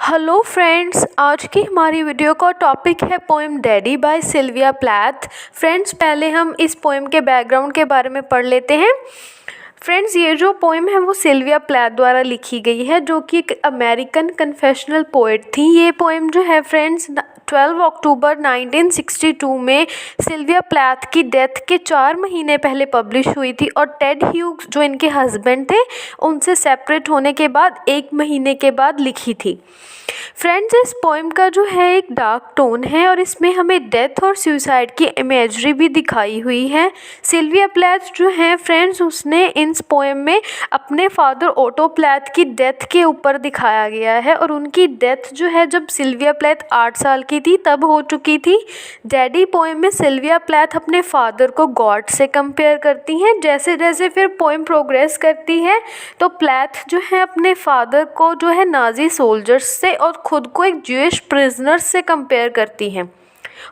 Hello friends, आज की हमारी वीडियो का टॉपिक है poem daddy by Sylvia Plath. Friends, पहले हम इस पोएम के बैकग्राउंड के बारे में पढ़ लेते हैं। फ्रेंड्स, ये जो पोएम है वो सिल्विया प्लैथ द्वारा लिखी गई है, जो कि एक अमेरिकन कन्फेशनल पोएट थी। ये पोएम जो है फ्रेंड्स 12 अक्टूबर 1962 में सिल्विया प्लैथ की डेथ के 4 महीने पहले पब्लिश हुई थी और टेड ह्यूग्स जो इनके हस्बैंड थे उनसे सेपरेट होने के बाद 1 महीने के बाद लिखी थी। फ्रेंड्स, इस पोएम का जो है एक डार्क टोन है और इसमें हमें डेथ और सुसाइड की इमेजरी भी दिखाई हुई है। सिल्विया प्लैथ जो है फ्रेंड्स, उसने इस पोएम में अपने फादर ओटो प्लैथ की डेथ के ऊपर दिखाया गया है और उनकी डेथ जो है जब सिल्विया प्लैथ 8 साल की थी तब हो चुकी थी। डैडी पोएम में सिल्विया प्लैथ अपने फादर को गॉड से कंपेयर करती हैं। जैसे जैसे फिर पोएम प्रोग्रेस करती है तो प्लैथ जो है अपने फादर को जो है नाजी सोल्जर्स से और खुद को एक ज्यूइश प्रिजनर से कंपेयर करती हैं।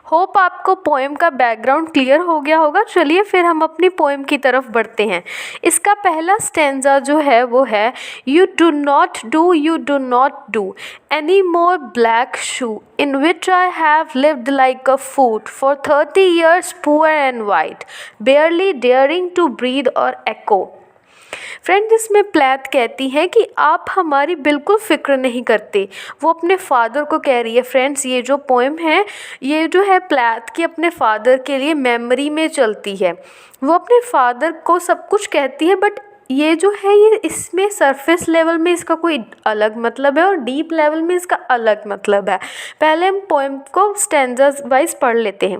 होप आपको पोएम का बैकग्राउंड क्लियर हो गया होगा। चलिए फिर हम अपनी पोएम की तरफ बढ़ते हैं। इसका पहला स्टैंजा जो है वो है you do not do any more black shoe in which I have lived like a foot for 30 years poor and white barely daring to breathe और एको। फ्रेंड्स, इसमें प्लैथ कहती हैं कि आप हमारी बिल्कुल फ़िक्र नहीं करते। वो अपने फादर को कह रही है। फ्रेंड्स, ये जो पोएम है ये जो है प्लैथ की अपने फादर के लिए मेमोरी में चलती है। वो अपने फादर को सब कुछ कहती है, बट ये जो है ये इसमें सरफेस लेवल में इसका कोई अलग मतलब है और डीप लेवल में इसका अलग मतलब है। पहले हम पोएम को स्टैंजास वाइज पढ़ लेते हैं।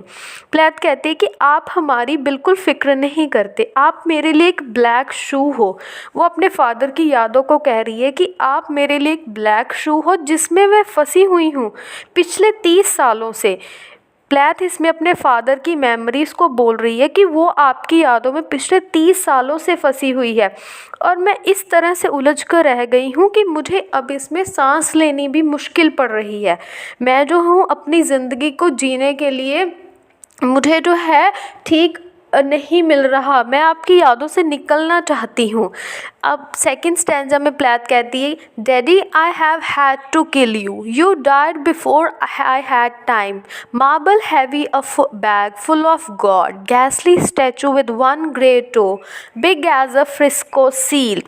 प्लैथ कहते हैं कि आप हमारी बिल्कुल फ़िक्र नहीं करते, आप मेरे लिए एक ब्लैक शू हो। वो अपने फादर की यादों को कह रही है कि आप मेरे लिए एक ब्लैक शू हो जिसमें मैं फंसी हुई हूँ पिछले 30 सालों से। प्लैथ इसमें अपने फादर की मेमोरीज़ को बोल रही है कि वो आपकी यादों में पिछले 30 सालों से फंसी हुई है और मैं इस तरह से उलझ कर रह गई हूँ कि मुझे अब इसमें सांस लेनी भी मुश्किल पड़ रही है। मैं जो हूँ अपनी ज़िंदगी को जीने के लिए मुझे जो है ठीक नहीं मिल रहा। मैं आपकी यादों से निकलना चाहती हूँ। अब सेकंड स्टैंजा में प्लैथ कहती है daddy I have had to kill you died before I had time marble heavy a bag full of God गैसली statue with one grey toe big as a Frisco seal.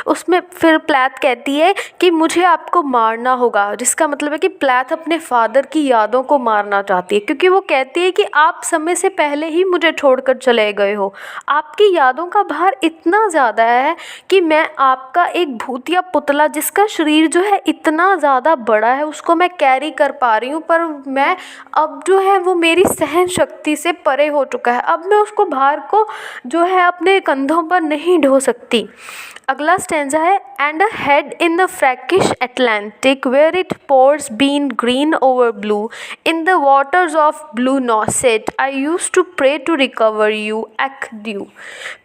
उसमें फिर Plath कहती है कि मुझे आपको मारना होगा, जिसका मतलब है कि प्लैथ अपने फादर की यादों को मारना चाहती है, क्योंकि वो कहती है कि आप समय से पहले ही मुझे छोड़कर चले गए हो। आपकी यादों का भार इतना ज़्यादा है कि मैं आपका एक भूतिया पुतला जिसका शरीर जो है इतना ज़्यादा बड़ा है उसको मैं कैरी कर पा रही हूँ, पर मैं अब जो है वो मेरी सहन शक्ति से परे हो चुका है। अब मैं उसको भार को जो है अपने कंधों पर नहीं ढो सकती। अगला स्टैंजा है and a head in the freakish Atlantic where it pours bean green over blue in the waters off blue Nauset I used to pray to recover you एक्ड्यू।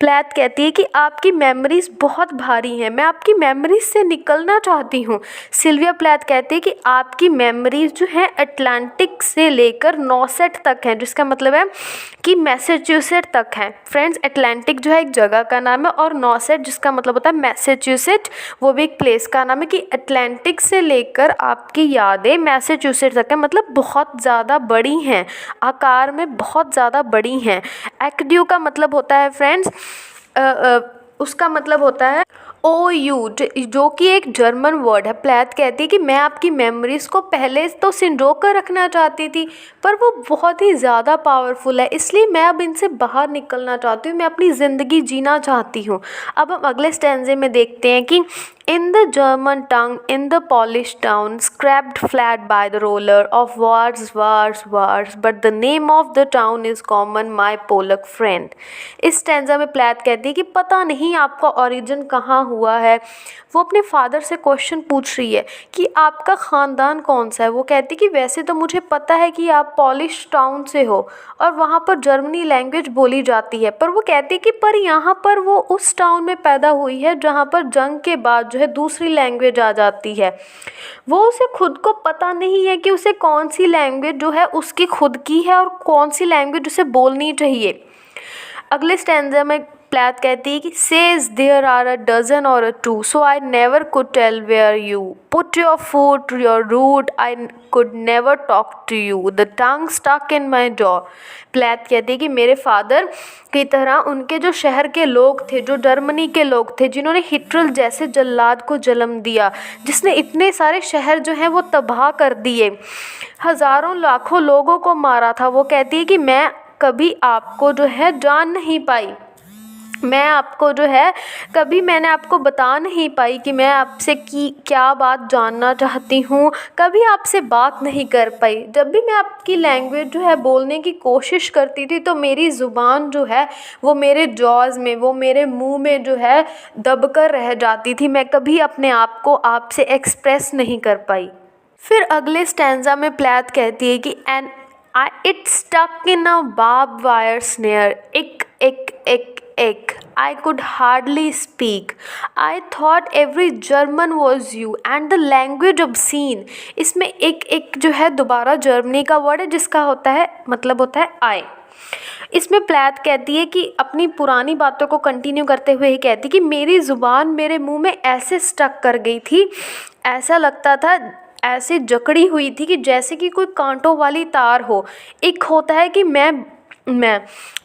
प्लैथ कहती है कि आपकी मेमोरीज बहुत भारी हैं, मैं आपकी मेमोरीज से निकलना चाहती हूँ। सिल्विया प्लैथ कहती है कि आपकी मेमोरीज जो हैं अटलांटिक से लेकर नॉसेट तक हैं, जिसका मतलब है कि मैसेच्यूसेट तक हैं। फ्रेंड्स, अटलांटिक जो है एक जगह का नाम है और नॉसेट जिसका मतलब होता है मैसेच्यूसेट वो भी एक प्लेस का नाम है। कि अटलांटिक से लेकर आपकी यादें मैसेच्यूसेट तक है, मतलब बहुत ज़्यादा बड़ी हैं, आकार में बहुत ज़्यादा बड़ी हैं। एक्ड्यू का मतलब होता है फ्रेंड्स उसका मतलब होता है ओ यू, जो कि एक जर्मन वर्ड है। प्लैथ कहती है कि मैं आपकी मेमोरीज़ को पहले तो संजो कर रखना चाहती थी, पर वो बहुत ही ज़्यादा पावरफुल है, इसलिए मैं अब इनसे बाहर निकलना चाहती हूँ, मैं अपनी ज़िंदगी जीना चाहती हूँ। अब हम अगले स्टैंजे में देखते हैं कि in the German tongue, in the Polish town, scraped flat by the roller of wars, but the name of the town is common, my Polak friend। इस स्टैंजा में प्लैथ कहती है कि पता नहीं आपका ओरिजिन कहाँ हुआ है। वो अपने फादर से क्वेश्चन पूछ रही है कि आपका ख़ानदान कौन सा है। वो कहती है कि वैसे तो मुझे पता है कि आप पॉलिश टाउन से हो और वहाँ पर जर्मनी लैंग्वेज बोली जाती है, पर वो कहती है कि पर यहाँ पर वो उस टाउन में पैदा हुई है जहाँ पर जंग के बाद जो है दूसरी लैंग्वेज आ जाती है। वो उसे खुद को पता नहीं है कि उसे कौन सी लैंग्वेज जो है उसकी खुद की है और कौन सी लैंग्वेज उसे बोलनी चाहिए। अगले स्टैंजा में प्लैथ कहती है कि says there are a dozen or a two, so I never could tell where you put your foot, your root, I could never talk to you, the tongue stuck in my jaw. Plath कहती है कि मेरे father की तरह उनके जो शहर के लोग थे, जो जर्मनी के लोग थे, जिन्होंने हिटलर जैसे जल्लाद को जन्म दिया, जिसने इतने सारे शहर जो हैं वो तबाह कर दिए, हज़ारों लाखों लोगों को मारा था, वो कहती है कि मैं कभी आपको जो है जान नहीं पाई, मैं आपको जो है कभी मैंने आपको बता नहीं पाई कि मैं आपसे क्या बात जानना चाहती हूँ, कभी आपसे बात नहीं कर पाई। जब भी मैं आपकी लैंग्वेज जो है बोलने की कोशिश करती थी तो मेरी ज़ुबान जो है वो मेरे जॉज़ में, वो मेरे मुंह में जो है दब कर रह जाती थी, मैं कभी अपने आप को आपसे एक्सप्रेस नहीं कर पाई। फिर अगले स्टैंजा में प्लैथ कहती है कि and it stuck in a barbed wire snare, ick, I could hardly speak, I thought every German was you and the language obscene। इसमें एक जो है दोबारा जर्मनी का वर्ड है जिसका होता है मतलब होता है आई। इसमें प्लैथ कहती है कि अपनी पुरानी बातों को कंटिन्यू करते हुए ही कहती कि मेरी ज़ुबान मेरे मुंह में ऐसे स्टक कर गई थी, ऐसा लगता था, ऐसे जकड़ी हुई थी कि जैसे कि कोई कांटों वाली तार हो। एक होता है कि मैं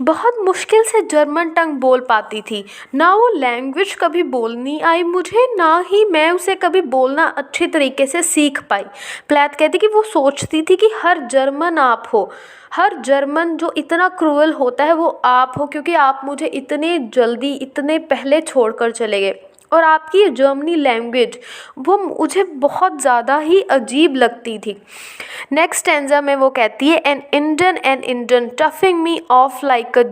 बहुत मुश्किल से जर्मन टंग बोल पाती थी, ना वो लैंग्वेज कभी बोलनी आई मुझे, ना ही मैं उसे कभी बोलना अच्छी तरीके से सीख पाई। प्लैथ कहती कि वो सोचती थी कि हर जर्मन आप हो, हर जर्मन जो इतना क्रूअल होता है वो आप हो, क्योंकि आप मुझे इतने जल्दी इतने पहले छोड़कर चले गए और आपकी ये जर्मनी लैंग्वेज वो मुझे बहुत ज़्यादा ही अजीब लगती थी। नेक्स्ट स्टैंजा में वो कहती है an Indian chuffing me off like a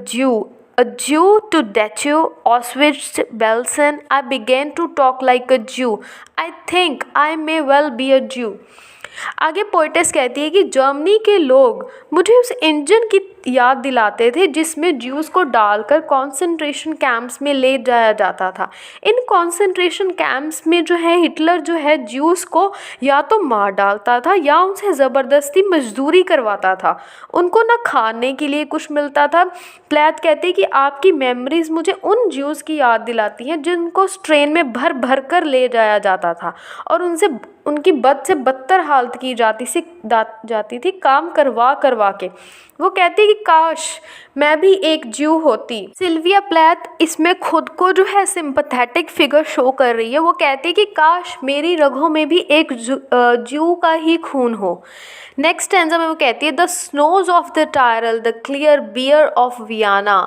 Jew to Dachau, Auschwitz, Belsen, I began to talk like a Jew. I think I may well be a Jew. आगे पोइटेस कहती है कि जर्मनी के लोग मुझे उस इंजन की याद दिलाते थे जिसमें ज्यूज़ को डालकर कॉन्सेंट्रेशन कैंप्स में ले जाया जाता था। इन कॉन्सेंट्रेशन कैंप्स में जो है हिटलर जो है ज्यूज़ को या तो मार डालता था या उनसे ज़बरदस्ती मजदूरी करवाता था, उनको ना खाने के लिए कुछ मिलता था। प्लैथ कहती है कि आपकी मेमोरीज़ मुझे उन ज्यूज़ की याद दिलाती हैं जिनको ट्रेन में भर भर कर ले जाया जाता था और उनकी बद से बदतर हालत की जाती थी काम करवा के। वो कहती कि काश मैं भी एक ज्यू होती। सिल्विया प्लैथ इसमें खुद को जो है सिंपैथेटिक फिगर शो कर रही है। वो कहती कि काश मेरी रगों में भी एक ज्यू का ही खून हो। नेक्स्ट स्टैंजा में वो कहती है the snows of the Tyrol, the clear beer of Vienna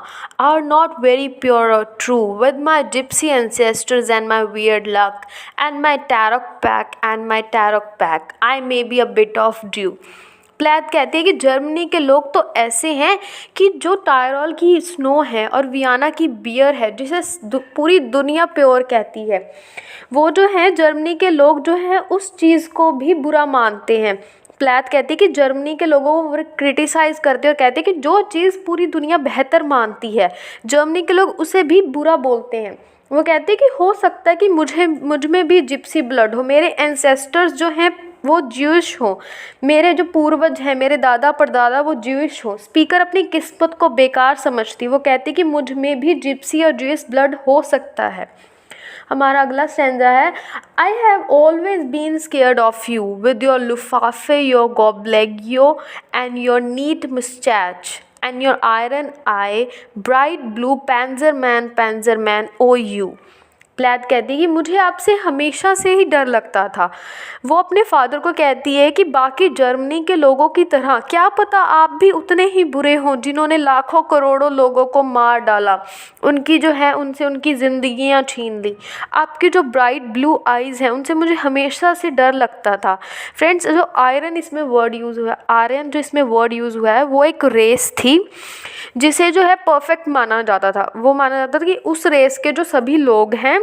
are not very pure और true with my gypsy ancestors and my weird luck and my Taroc pack I may be a bit of a. Plath कहती है कि Germany के लोग तो ऐसे हैं कि जो टायरल की स्नो है और वियना की बियर है जिसे पूरी दुनिया प्योर कहती है, वो जो है जर्मनी के लोग जो हैं उस चीज़ को भी बुरा मानते हैं। प्लैथ कहती है कि जर्मनी के लोगों को क्रिटिसाइज़ करते और कहते हैं कि जो चीज़ पूरी दुनिया बेहतर मानती है जर्मनी के लोग उसे भी बुरा बोलते हैं। वो कहते हैं कि हो सकता है कि मुझ में भी जिप्सी ब्लड हो, मेरे एंसेस्टर्स जो हैं वो ज्यूइश हो, मेरे जो पूर्वज हैं मेरे दादा परदादा वो ज्यूइश हो। स्पीकर अपनी किस्मत को बेकार समझती। वो कहती कि मुझ में भी जिप्सी और ज्यूइश ब्लड हो सकता है। हमारा अगला स्टैंजा है I have always been scared of you with your Luftwaffe, your gobbledygoo and your neat moustache and your Aryan eye, bright blue Panzer man O you. Plath कहती है कि मुझे आपसे हमेशा से ही डर लगता था। वो अपने फादर को कहती है कि बाकी जर्मनी के लोगों की तरह क्या पता आप भी उतने ही बुरे हों जिन्होंने लाखों करोड़ों लोगों को मार डाला, उनकी जो है उनसे उनकी ज़िंदगियां छीन ली। आपकी जो ब्राइट ब्लू आइज़ हैं उनसे मुझे हमेशा से डर लगता था। फ्रेंड्स, जो आयरन इसमें वर्ड यूज़ हुआ है, आर्यन जो इसमें वर्ड यूज़ हुआ है वो एक रेस थी जिसे जो है परफेक्ट माना जाता था। वो माना जाता था कि उस रेस के जो सभी लोग हैं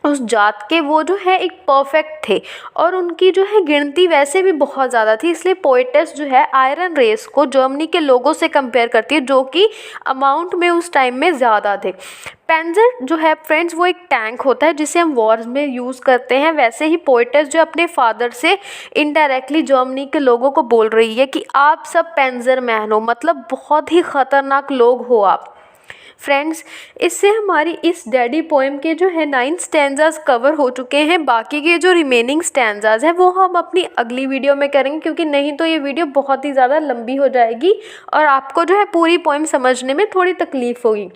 उस जात के वो जो है एक परफेक्ट थे और उनकी जो है गिनती वैसे भी बहुत ज़्यादा थी। इसलिए पोइटेस जो है आयरन रेस को जर्मनी के लोगों से कंपेयर करती है जो कि अमाउंट में उस टाइम में ज़्यादा थे। पैंजर जो है फ्रेंड्स वो एक टैंक होता है जिसे हम वॉर्स में यूज़ करते हैं। वैसे ही पोइटेस जो अपने फादर से इनडायरेक्टली जर्मनी के लोगों को बोल रही है कि आप सब पैंजर मैन हो, मतलब बहुत ही ख़तरनाक लोग हो आप। फ्रेंड्स, इससे हमारी इस डैडी पोएम के जो है 9 स्टैंजास कवर हो चुके हैं। बाकी के जो रिमेनिंग स्टैंजास हैं वो हम अपनी अगली वीडियो में करेंगे, क्योंकि नहीं तो ये वीडियो बहुत ही ज़्यादा लंबी हो जाएगी और आपको जो है पूरी पोएम समझने में थोड़ी तकलीफ होगी।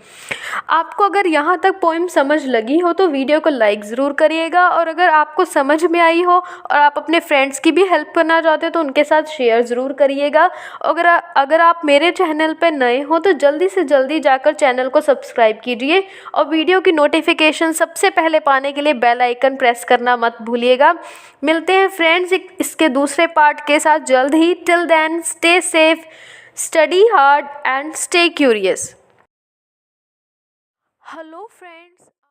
आपको अगर यहाँ तक पोएम समझ लगी हो तो वीडियो को लाइक ज़रूर करिएगा, और अगर आपको समझ में आई हो और आप अपने फ्रेंड्स की भी हेल्प करना चाहते हो तो उनके साथ शेयर ज़रूर करिएगा। अगर आप मेरे चैनल पर नए हो तो जल्दी से जल्दी जाकर चैनल को सब्सक्राइब कीजिए और वीडियो की नोटिफिकेशन सबसे पहले पाने के लिए बेल आइकन प्रेस करना मत भूलिएगा। मिलते हैं फ्रेंड्स इसके दूसरे पार्ट के साथ जल्द ही। Till then stay safe, study hard and stay curious. Hello friends,